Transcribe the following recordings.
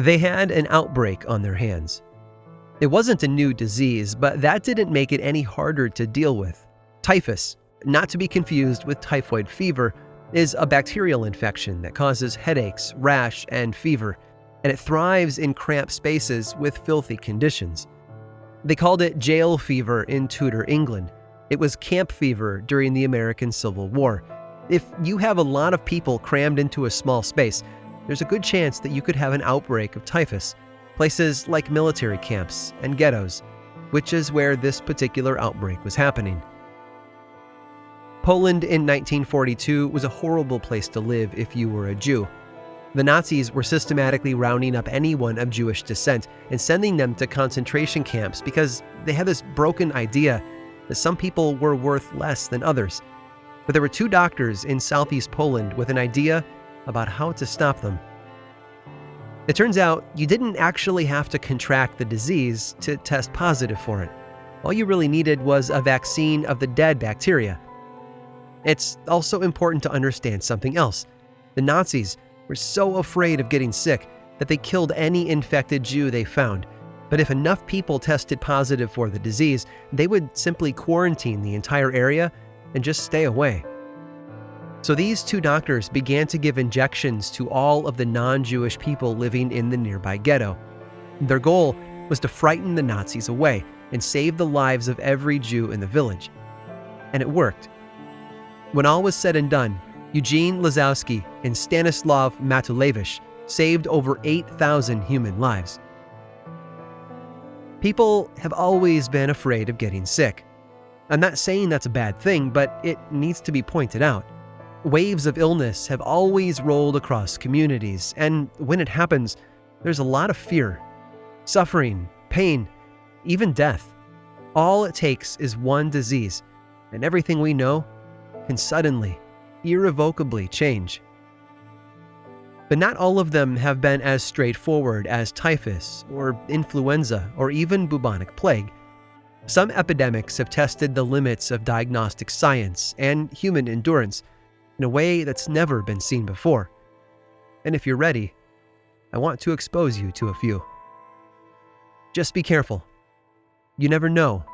They had an outbreak on their hands. It wasn't a new disease, but that didn't make it any harder to deal with. Typhus, not to be confused with typhoid fever, is a bacterial infection that causes headaches, rash, and fever, and it thrives in cramped spaces with filthy conditions. They called it jail fever in Tudor England. It was camp fever during the American Civil War. If you have a lot of people crammed into a small space, there's a good chance that you could have an outbreak of typhus. Places like military camps and ghettos, which is where this particular outbreak was happening. Poland in 1942 was a horrible place to live if you were a Jew. The Nazis were systematically rounding up anyone of Jewish descent and sending them to concentration camps because they had this broken idea that some people were worth less than others. But there were two doctors in southeast Poland with an idea about how to stop them. It turns out you didn't actually have to contract the disease to test positive for it. All you really needed was a vaccine of the dead bacteria. It's also important to understand something else. The Nazis were so afraid of getting sick that they killed any infected Jew they found. But if enough people tested positive for the disease, they would simply quarantine the entire area and just stay away. So these two doctors began to give injections to all of the non-Jewish people living in the nearby ghetto. Their goal was to frighten the Nazis away and save the lives of every Jew in the village. And it worked. When all was said and done, Eugene Lazowski and Stanislav Matulevich saved over 8,000 human lives. People have always been afraid of getting sick. I'm not saying that's a bad thing, but it needs to be pointed out. Waves of illness have always rolled across communities, and when it happens, there's a lot of fear, suffering, pain, even death. All it takes is one disease, and everything we know can suddenly, irrevocably change. But not all of them have been as straightforward as typhus or influenza or even bubonic plague. Some epidemics have tested the limits of diagnostic science and human endurance in a way that's never been seen before. And if you're ready, I want to expose you to a few. Just be careful. You never know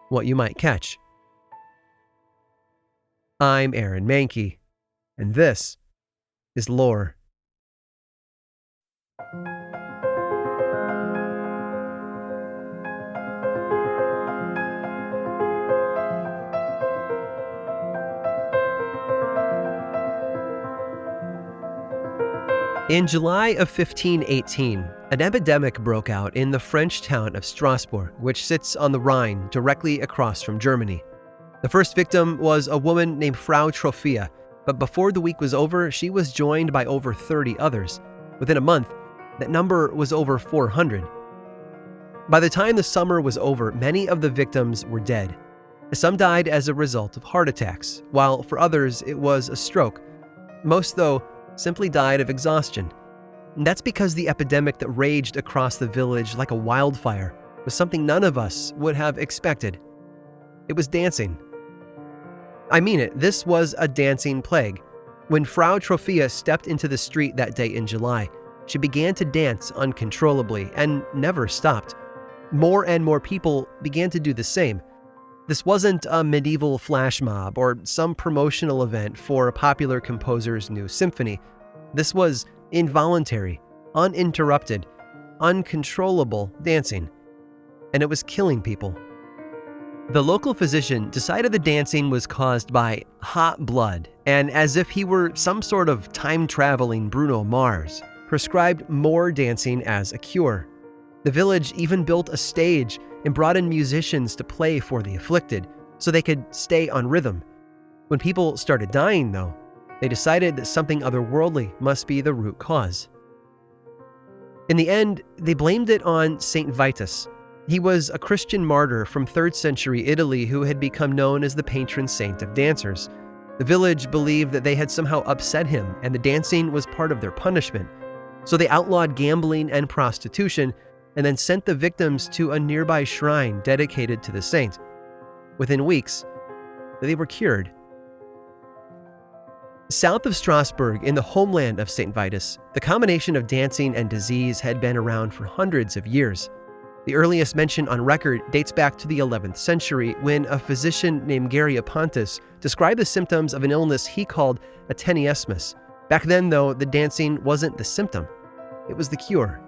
what you might catch. I'm Aaron Mankey, and this is Lore. In July of 1518, an epidemic broke out in the French town of Strasbourg, which sits on the Rhine directly across from Germany. The first victim was a woman named Frau Trophia, but before the week was over, she was joined by over 30 others. Within a month, that number was over 400. By the time the summer was over, many of the victims were dead. Some died as a result of heart attacks, while for others it was a stroke. Most, though, simply died of exhaustion. And that's because the epidemic that raged across the village like a wildfire was something none of us would have expected. It was dancing. I mean it, this was a dancing plague. When Frau Trophia stepped into the street that day in July, she began to dance uncontrollably and never stopped. More and more people began to do the same. This wasn't a medieval flash mob or some promotional event for a popular composer's new symphony. This was involuntary, uninterrupted, uncontrollable dancing. And it was killing people. The local physician decided the dancing was caused by hot blood, and as if he were some sort of time-traveling Bruno Mars, prescribed more dancing as a cure. The village even built a stage and brought in musicians to play for the afflicted, so they could stay on rhythm. When people started dying, though, they decided that something otherworldly must be the root cause. In the end, they blamed it on Saint Vitus. He was a Christian martyr from 3rd century Italy who had become known as the patron saint of dancers. The village believed that they had somehow upset him, and the dancing was part of their punishment. So they outlawed gambling and prostitution, and then sent the victims to a nearby shrine dedicated to the saint. Within weeks, they were cured. South of Strasbourg, in the homeland of St. Vitus, the combination of dancing and disease had been around for hundreds of years. The earliest mention on record dates back to the 11th century when a physician named Pontus described the symptoms of an illness he called a tenesmus. Back then, though, the dancing wasn't the symptom, it was the cure.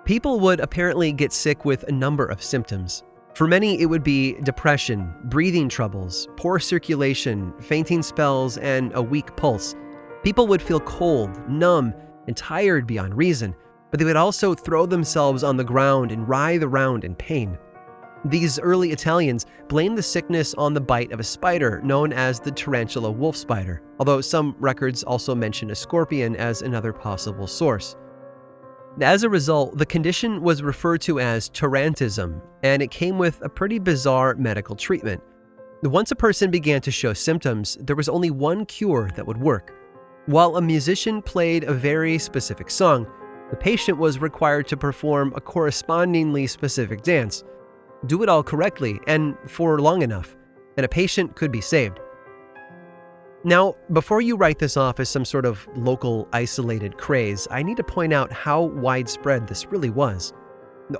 People would apparently get sick with a number of symptoms. For many, it would be depression, breathing troubles, poor circulation, fainting spells, and a weak pulse. People would feel cold, numb, and tired beyond reason, but they would also throw themselves on the ground and writhe around in pain. These early Italians blamed the sickness on the bite of a spider known as the tarantula wolf spider, although some records also mention a scorpion as another possible source. As a result, the condition was referred to as Tarantism, and it came with a pretty bizarre medical treatment. Once a person began to show symptoms, there was only one cure that would work. While a musician played a very specific song, the patient was required to perform a correspondingly specific dance. Do it all correctly and for long enough, and a patient could be saved. Now, before you write this off as some sort of local isolated craze, I need to point out how widespread this really was.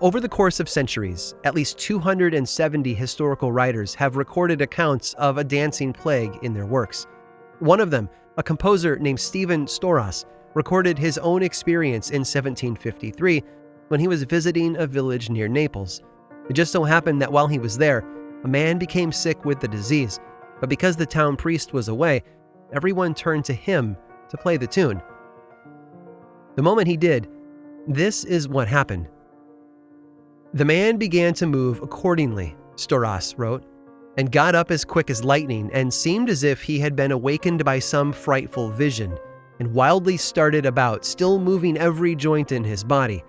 Over the course of centuries, at least 270 historical writers have recorded accounts of a dancing plague in their works. One of them, a composer named Stephen Storas, recorded his own experience in 1753 when he was visiting a village near Naples. It just so happened that while he was there, a man became sick with the disease, but because the town priest was away, everyone turned to him to play the tune. The moment he did, this is what happened. The man began to move accordingly, Storas wrote, and got up as quick as lightning and seemed as if he had been awakened by some frightful vision, and wildly started about, still moving every joint in his body.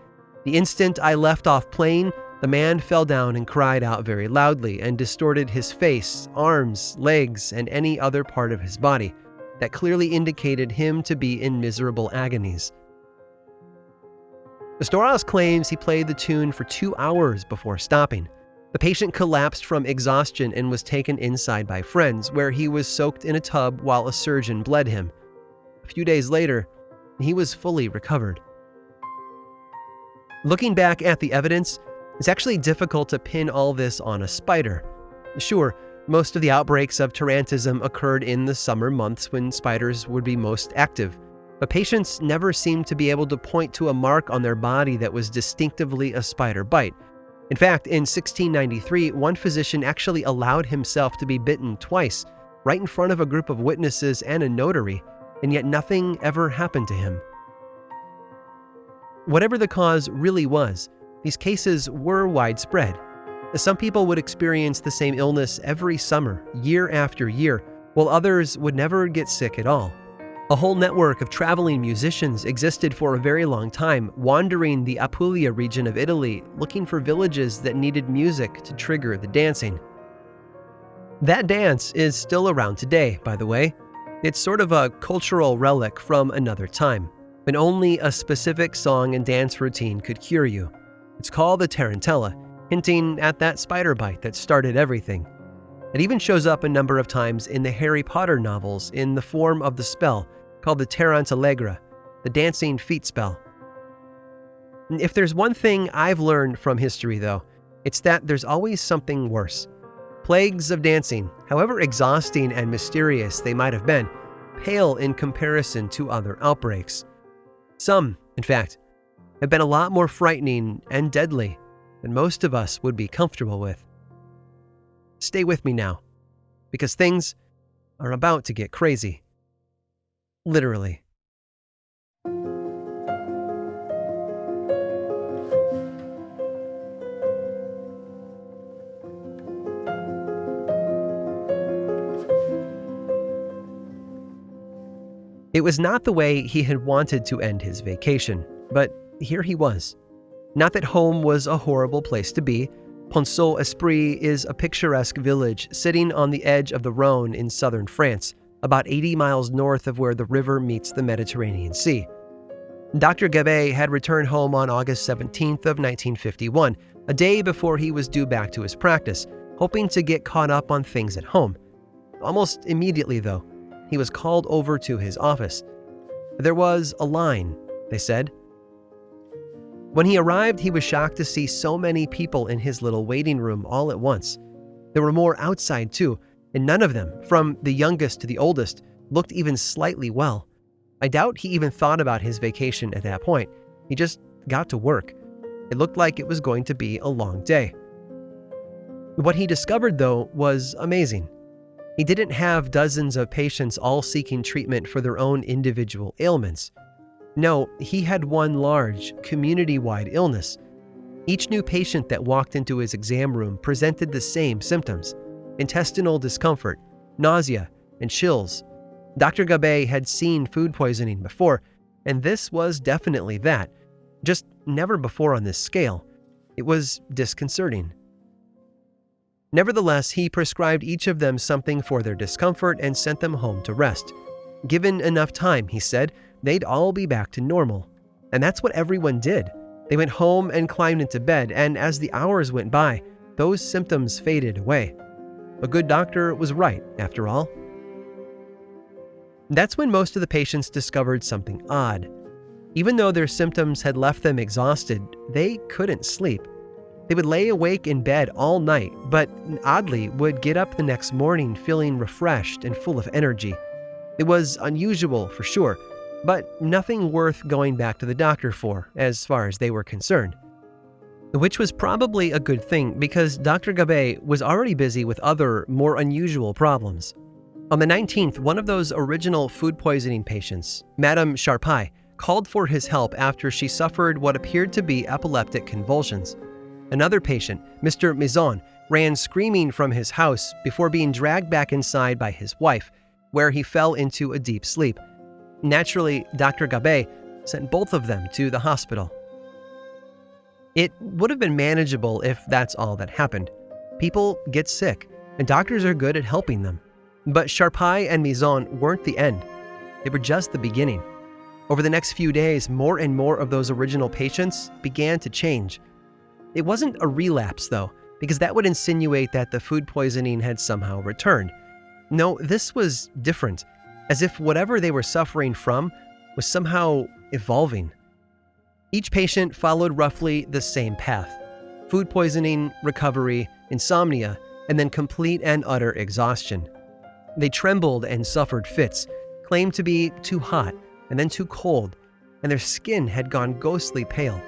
The instant I left off playing, the man fell down and cried out very loudly and distorted his face, arms, legs, and any other part of his body that clearly indicated him to be in miserable agonies. Storas claims he played the tune for 2 hours before stopping. The patient collapsed from exhaustion and was taken inside by friends, where he was soaked in a tub while a surgeon bled him. A few days later, he was fully recovered. Looking back at the evidence, it's actually difficult to pin all this on a spider. Sure, most of the outbreaks of tarantism occurred in the summer months when spiders would be most active, but patients never seemed to be able to point to a mark on their body that was distinctively a spider bite. In fact, in 1693, one physician actually allowed himself to be bitten twice, right in front of a group of witnesses and a notary, and yet nothing ever happened to him. Whatever the cause really was, these cases were widespread. Some people would experience the same illness every summer, year after year, while others would never get sick at all. A whole network of traveling musicians existed for a very long time, wandering the Apulia region of Italy, looking for villages that needed music to trigger the dancing. That dance is still around today, by the way. It's sort of a cultural relic from another time, when only a specific song and dance routine could cure you. It's called the tarantella, hinting at that spider bite that started everything. It even shows up a number of times in the Harry Potter novels in the form of the spell called the Tarantallegra, the dancing feet spell. If there's one thing I've learned from history, though, it's that there's always something worse. Plagues of dancing, however exhausting and mysterious they might have been, pale in comparison to other outbreaks. Some, in fact, have been a lot more frightening and deadly than most of us would be comfortable with. Stay with me now, because things are about to get crazy. Literally. It was not the way he had wanted to end his vacation, but here he was. Not that home was a horrible place to be. Ponceau-Esprit is a picturesque village sitting on the edge of the Rhône in southern France, about 80 miles north of where the river meets the Mediterranean Sea. Dr. Gabet had returned home on August 17th of 1951, a day before he was due back to his practice, hoping to get caught up on things at home. Almost immediately, though, he was called over to his office. There was a line, they said. When he arrived, he was shocked to see so many people in his little waiting room all at once. There were more outside too, and none of them, from the youngest to the oldest, looked even slightly well. I doubt he even thought about his vacation at that point. He just got to work. It looked like it was going to be a long day. What he discovered, though, was amazing. He didn't have dozens of patients all seeking treatment for their own individual ailments. No, he had one large, community-wide illness. Each new patient that walked into his exam room presented the same symptoms: intestinal discomfort, nausea, and chills. Dr. Gabe had seen food poisoning before, and this was definitely that. Just never before on this scale. It was disconcerting. Nevertheless, he prescribed each of them something for their discomfort and sent them home to rest. Given enough time, he said, they'd all be back to normal. And that's what everyone did. They went home and climbed into bed, and as the hours went by, those symptoms faded away. A good doctor was right, after all. That's when most of the patients discovered something odd. Even though their symptoms had left them exhausted, they couldn't sleep. They would lay awake in bed all night, but oddly would get up the next morning feeling refreshed and full of energy. It was unusual for sure, but nothing worth going back to the doctor for, as far as they were concerned. Which was probably a good thing, because Dr. Gabe was already busy with other, more unusual problems. On the 19th, one of those original food poisoning patients, Madame Charpie, called for his help after she suffered what appeared to be epileptic convulsions. Another patient, Mr. Mizon, ran screaming from his house before being dragged back inside by his wife, where he fell into a deep sleep. Naturally, Dr. Gabe sent both of them to the hospital. It would have been manageable if that's all that happened. People get sick, and doctors are good at helping them. But Charpie and Mizon weren't the end. They were just the beginning. Over the next few days, more and more of those original patients began to change. It wasn't a relapse, though, because that would insinuate that the food poisoning had somehow returned. No, this was different, as if whatever they were suffering from was somehow evolving. Each patient followed roughly the same path: food poisoning, recovery, insomnia, and then complete and utter exhaustion. They trembled and suffered fits, claimed to be too hot and then too cold, and their skin had gone ghostly pale.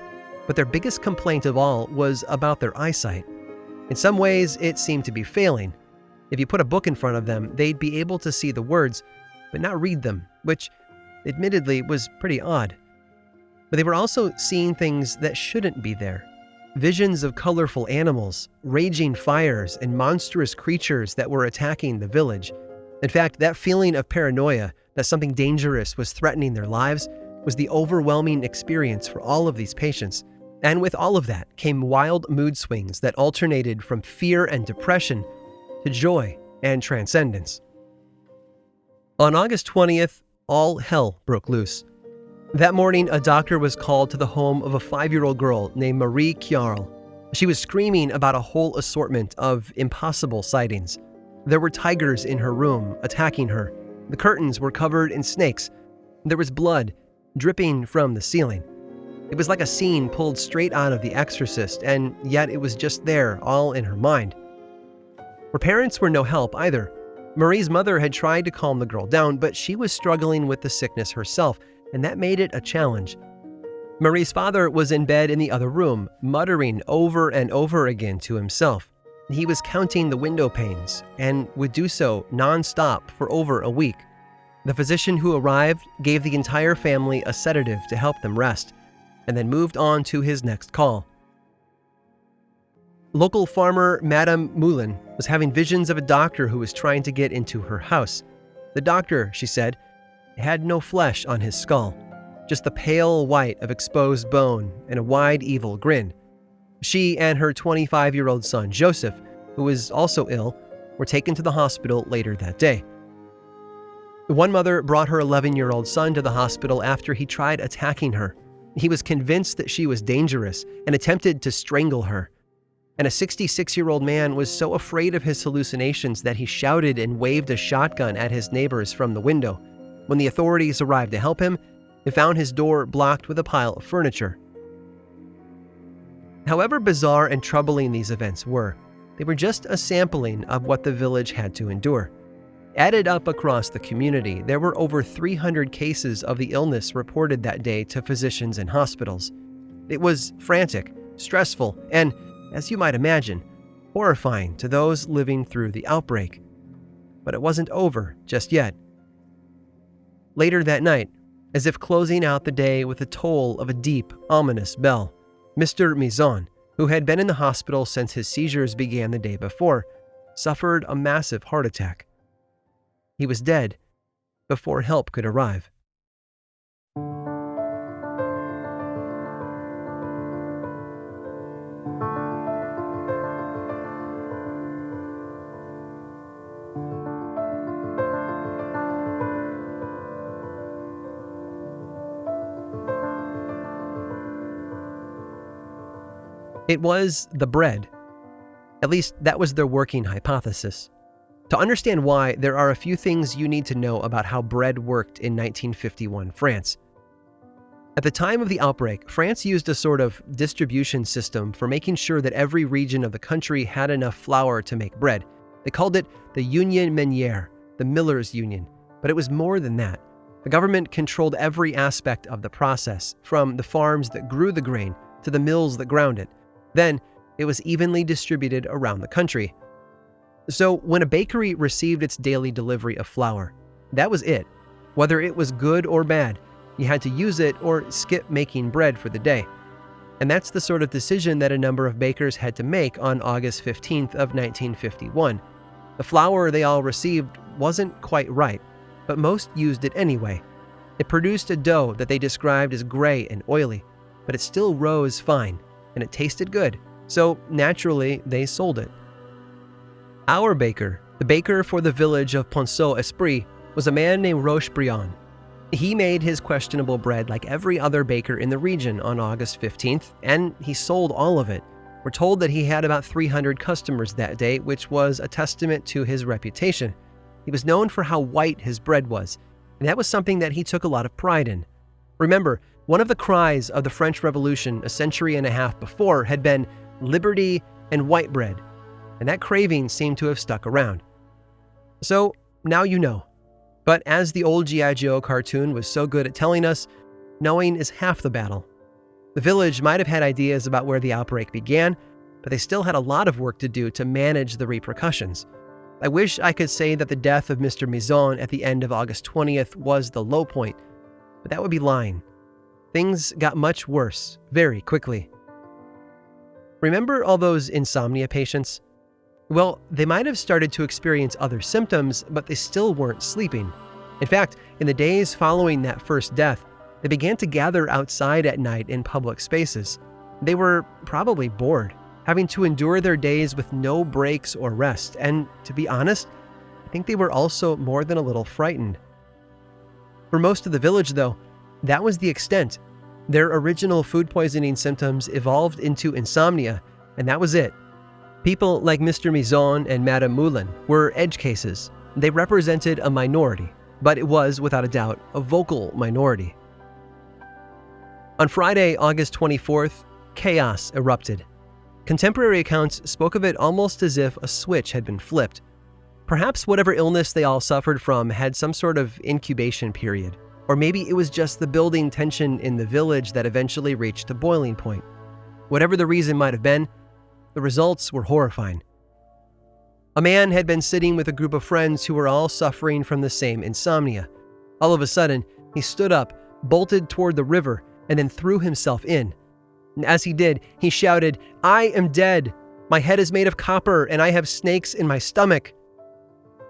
But their biggest complaint of all was about their eyesight. In some ways, it seemed to be failing. If you put a book in front of them, they'd be able to see the words, but not read them, which admittedly was pretty odd. But they were also seeing things that shouldn't be there. Visions of colorful animals, raging fires, and monstrous creatures that were attacking the village. In fact, that feeling of paranoia that something dangerous was threatening their lives was the overwhelming experience for all of these patients. And with all of that came wild mood swings that alternated from fear and depression to joy and transcendence. On August 20th, all hell broke loose. That morning, a doctor was called to the home of a 5-year-old girl named Marie Chiarl. She was screaming about a whole assortment of impossible sightings. There were tigers in her room attacking her. The curtains were covered in snakes. There was blood dripping from the ceiling. It was like a scene pulled straight out of The Exorcist, and yet it was just there, all in her mind. Her parents were no help either. Marie's mother had tried to calm the girl down, but she was struggling with the sickness herself, and that made it a challenge. Marie's father was in bed in the other room, muttering over and over again to himself. He was counting the window panes, and would do so non-stop for over a week. The physician who arrived gave the entire family a sedative to help them rest, and then moved on to his next call. Local farmer Madame Moulin was having visions of a doctor who was trying to get into her house. The doctor, she said, had no flesh on his skull, just the pale white of exposed bone and a wide, evil grin. She and her 25-year-old son, Joseph, who was also ill, were taken to the hospital later that day. One mother brought her 11-year-old son to the hospital after he tried attacking her. He was convinced that she was dangerous and attempted to strangle her. and a 66-year-old man was so afraid of his hallucinations that he shouted and waved a shotgun at his neighbors from the window. When the authorities arrived to help him, they found his door blocked with a pile of furniture. However bizarre and troubling these events were, they were just a sampling of what the village had to endure. Added up across the community, there were over 300 cases of the illness reported that day to physicians and hospitals. It was frantic, stressful, and, as you might imagine, horrifying to those living through the outbreak. But it wasn't over just yet. Later that night, as if closing out the day with the toll of a deep, ominous bell, Mr. Mizon, who had been in the hospital since his seizures began the day before, suffered a massive heart attack. He was dead before help could arrive. It was the bread. At least that was their working hypothesis. To understand why, there are a few things you need to know about how bread worked in 1951 France. At the time of the outbreak, France used a sort of distribution system for making sure that every region of the country had enough flour to make bread. They called it the Union Minière, the Millers' Union, but it was more than that. The government controlled every aspect of the process, from the farms that grew the grain to the mills that ground it. Then, it was evenly distributed around the country. So, when a bakery received its daily delivery of flour, that was it. Whether it was good or bad, you had to use it or skip making bread for the day. And that's the sort of decision that a number of bakers had to make on August 15th of 1951. The flour they all received wasn't quite right, but most used it anyway. It produced a dough that they described as gray and oily, but it still rose fine, and it tasted good, so naturally they sold it. Our baker, the baker for the village of Ponceau-Esprit, was a man named Rochebriand. He made his questionable bread like every other baker in the region on August 15th, and he sold all of it. We're told that he had about 300 customers that day, which was a testament to his reputation. He was known for how white his bread was, and that was something that he took a lot of pride in. Remember, one of the cries of the French Revolution a century and a half before had been liberty and white bread, and that craving seemed to have stuck around. So, now you know. But as the old G.I. Joe cartoon was so good at telling us, knowing is half the battle. The village might have had ideas about where the outbreak began, but they still had a lot of work to do to manage the repercussions. I wish I could say that the death of Mr. Mizon at the end of August 20th was the low point, but that would be lying. Things got much worse very quickly. Remember all those insomnia patients? Well, they might have started to experience other symptoms, but they still weren't sleeping. In fact, in the days following that first death, they began to gather outside at night in public spaces. They were probably bored, having to endure their days with no breaks or rest, and to be honest, I think they were also more than a little frightened. For most of the village, though, that was the extent. Their original food poisoning symptoms evolved into insomnia, and that was it. People like Mr. Mizon and Madame Moulin were edge cases. They represented a minority, but it was, without a doubt, a vocal minority. On Friday, August 24th, chaos erupted. Contemporary accounts spoke of it almost as if a switch had been flipped. Perhaps whatever illness they all suffered from had some sort of incubation period, or maybe it was just the building tension in the village that eventually reached a boiling point. Whatever the reason might have been, the results were horrifying. A man had been sitting with a group of friends who were all suffering from the same insomnia. All of a sudden, he stood up, bolted toward the river, and then threw himself in. And as he did, he shouted, "I am dead! My head is made of copper, and I have snakes in my stomach!"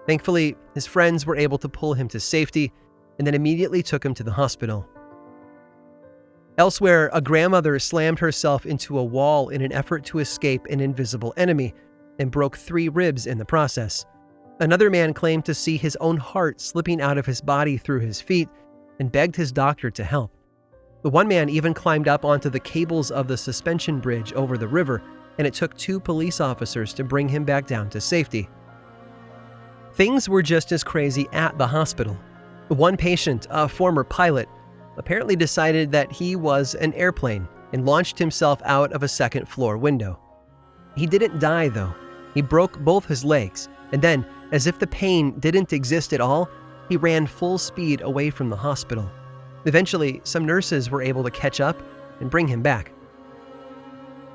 Thankfully, his friends were able to pull him to safety, and then immediately took him to the hospital. Elsewhere, a grandmother slammed herself into a wall in an effort to escape an invisible enemy, and broke 3 ribs in the process. Another man claimed to see his own heart slipping out of his body through his feet, and begged his doctor to help. The one man even climbed up onto the cables of the suspension bridge over the river, and it took 2 police officers to bring him back down to safety. Things were just as crazy at the hospital. One patient, a former pilot, apparently decided that he was an airplane and launched himself out of a second-floor window. He didn't die, though. He broke both his legs, and then, as if the pain didn't exist at all, he ran full speed away from the hospital. Eventually, some nurses were able to catch up and bring him back.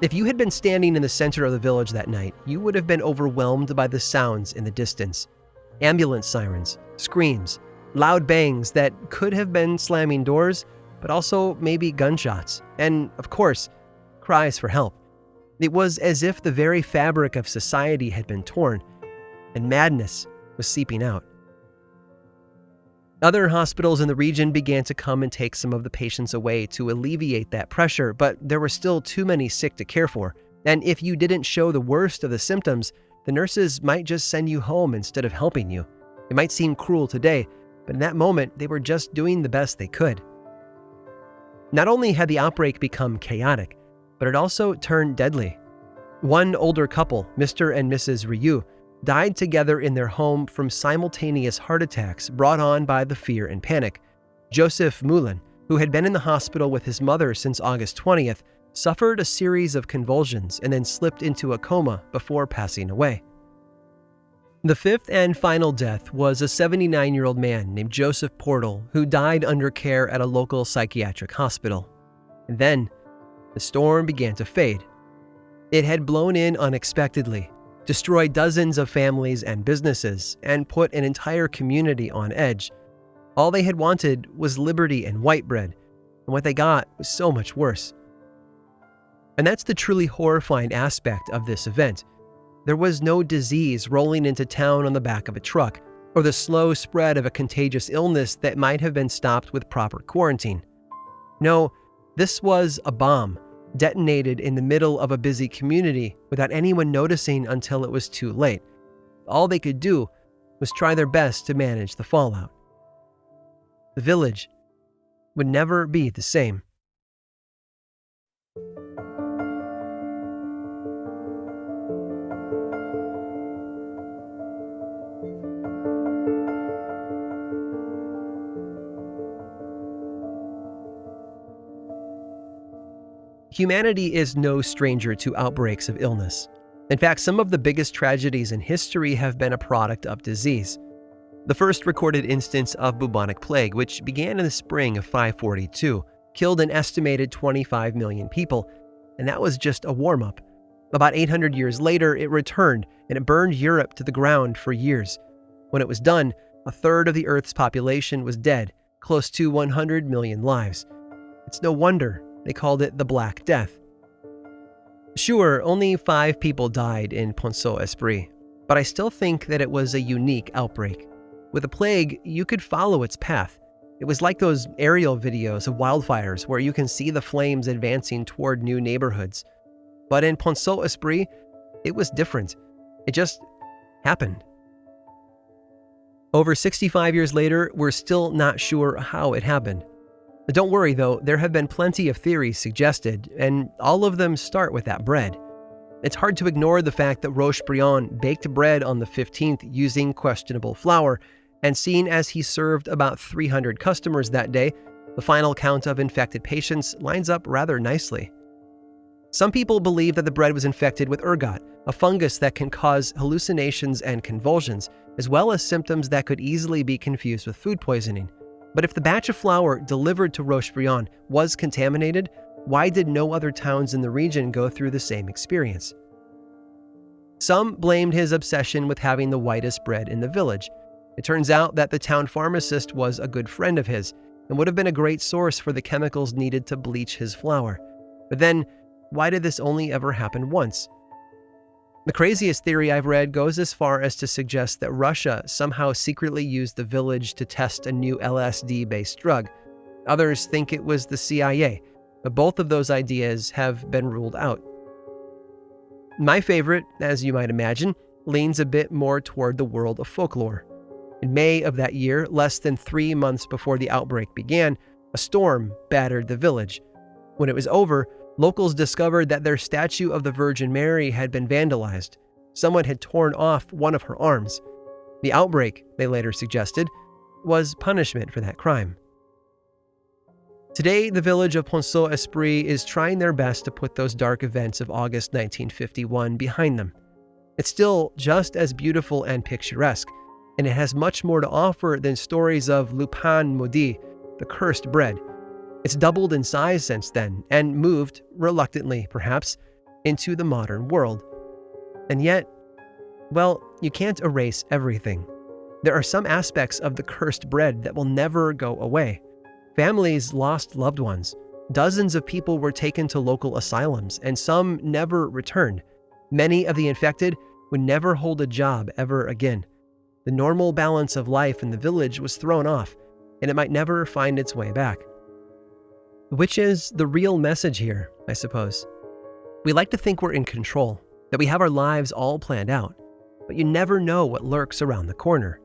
If you had been standing in the center of the village that night, you would have been overwhelmed by the sounds in the distance. Ambulance sirens, screams, loud bangs that could have been slamming doors, but also maybe gunshots, and, of course, cries for help. It was as if the very fabric of society had been torn, and madness was seeping out. Other hospitals in the region began to come and take some of the patients away to alleviate that pressure, but there were still too many sick to care for, and if you didn't show the worst of the symptoms, the nurses might just send you home instead of helping you. It might seem cruel today, but in that moment, they were just doing the best they could. Not only had the outbreak become chaotic, but it also turned deadly. One older couple, Mr. and Mrs. Ryu, died together in their home from simultaneous heart attacks brought on by the fear and panic. Joseph Mullen, who had been in the hospital with his mother since August 20th, suffered a series of convulsions and then slipped into a coma before passing away. The fifth and final death was a 79-year-old man named Joseph Portal, who died under care at a local psychiatric hospital. And then, the storm began to fade. It had blown in unexpectedly, destroyed dozens of families and businesses, and put an entire community on edge. All they had wanted was liberty and white bread, and what they got was so much worse. And that's the truly horrifying aspect of this event. There was no disease rolling into town on the back of a truck, or the slow spread of a contagious illness that might have been stopped with proper quarantine. No, this was a bomb, detonated in the middle of a busy community without anyone noticing until it was too late. All they could do was try their best to manage the fallout. The village would never be the same. Humanity is no stranger to outbreaks of illness. In fact, some of the biggest tragedies in history have been a product of disease. The first recorded instance of bubonic plague, which began in the spring of 542, killed an estimated 25 million people, and that was just a warm-up. About 800 years later, it returned, and it burned Europe to the ground for years. When it was done, a third of the Earth's population was dead, close to 100 million lives. It's no wonder they called it the Black Death. Sure, only 5 people died in Ponceau-Esprit, but I still think that it was a unique outbreak. With a plague, you could follow its path. It was like those aerial videos of wildfires where you can see the flames advancing toward new neighborhoods. But in Ponceau-Esprit, it was different. It just happened. Over 65 years later, we're still not sure how it happened. Don't worry though, there have been plenty of theories suggested, and all of them start with that bread. It's hard to ignore the fact that Rochebriant baked bread on the 15th using questionable flour, and seeing as he served about 300 customers that day, the final count of infected patients lines up rather nicely. Some people believe that the bread was infected with ergot, a fungus that can cause hallucinations and convulsions, as well as symptoms that could easily be confused with food poisoning. But if the batch of flour delivered to Rochebriant was contaminated, why did no other towns in the region go through the same experience? Some blamed his obsession with having the whitest bread in the village. It turns out that the town pharmacist was a good friend of his and would have been a great source for the chemicals needed to bleach his flour. But then, why did this only ever happen once? The craziest theory I've read goes as far as to suggest that Russia somehow secretly used the village to test a new LSD-based drug. Others think it was the CIA, but both of those ideas have been ruled out. My favorite, as you might imagine, leans a bit more toward the world of folklore. In May of that year, less than 3 months before the outbreak began, a storm battered the village. When it was over, Locals discovered that their statue of the Virgin Mary had been vandalized. Someone had torn off one of her arms. The outbreak, they later suggested, was punishment for that crime. Today, the village of Ponceau-Esprit is trying their best to put those dark events of August 1951 behind them. It's still just as beautiful and picturesque, and it has much more to offer than stories of Le Pain Maudit, the cursed bread. It's doubled in size since then, and moved, reluctantly perhaps, into the modern world. And yet, well, you can't erase everything. There are some aspects of the cursed bread that will never go away. Families lost loved ones. Dozens of people were taken to local asylums, and some never returned. Many of the infected would never hold a job ever again. The normal balance of life in the village was thrown off, and it might never find its way back. Which is the real message here, I suppose. We like to think we're in control, that we have our lives all planned out, but you never know what lurks around the corner.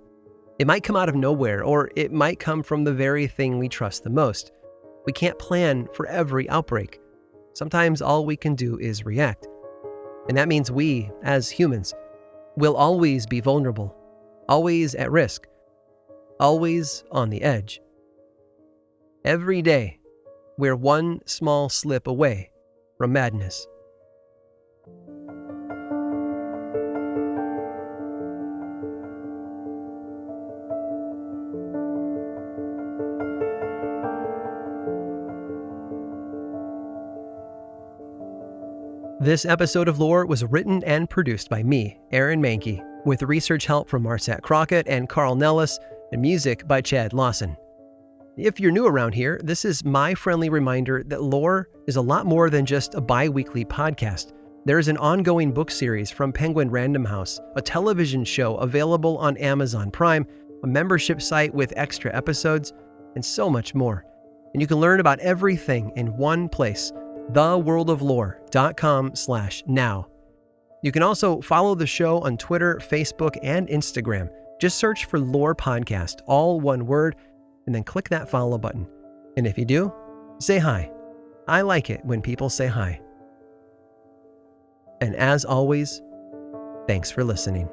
It might come out of nowhere, or it might come from the very thing we trust the most. We can't plan for every outbreak. Sometimes all we can do is react. And that means we, as humans, will always be vulnerable, always at risk, always on the edge. Every day, we're one small slip away from madness. This episode of Lore was written and produced by me, Aaron Mahnke, with research help from Marcette Crockett and Carl Nellis, and music by Chad Lawson. If you're new around here, this is my friendly reminder that Lore is a lot more than just a bi-weekly podcast. There is an ongoing book series from Penguin Random House, a television show available on Amazon Prime, a membership site with extra episodes, and so much more. And you can learn about everything in one place, theworldoflore.com/now. You can also follow the show on Twitter, Facebook, and Instagram. Just search for Lore Podcast, all one word, and then click that follow button. And if you do, say hi. I like it when people say hi. And as always, thanks for listening.